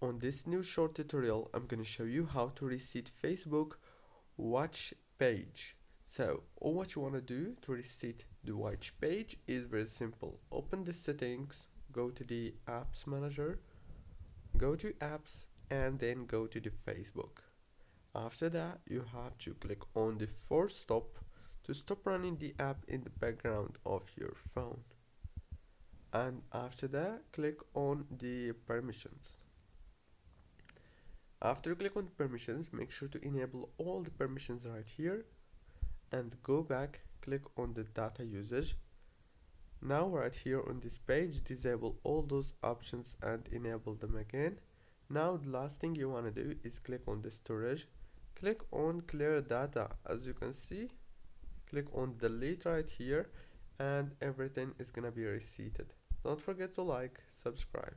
On this new short tutorial, I'm gonna show you how to reset Facebook watch page. So all what you wanna do to reset the watch page is very simple. Open the settings, go to the apps manager, go to apps, and then go to the Facebook. After that, you have to click on the force stop to stop running the app in the background of your phone. And after that, click on the permissions. After you click on permissions, make sure to enable all the permissions right here and go back, click on the data usage. Now right here on this page, disable all those options and enable them again. Now the last thing you want to do is click on the storage, click on clear data. As you can see, click on delete right here and everything is gonna be reseated. Don't forget to like, subscribe.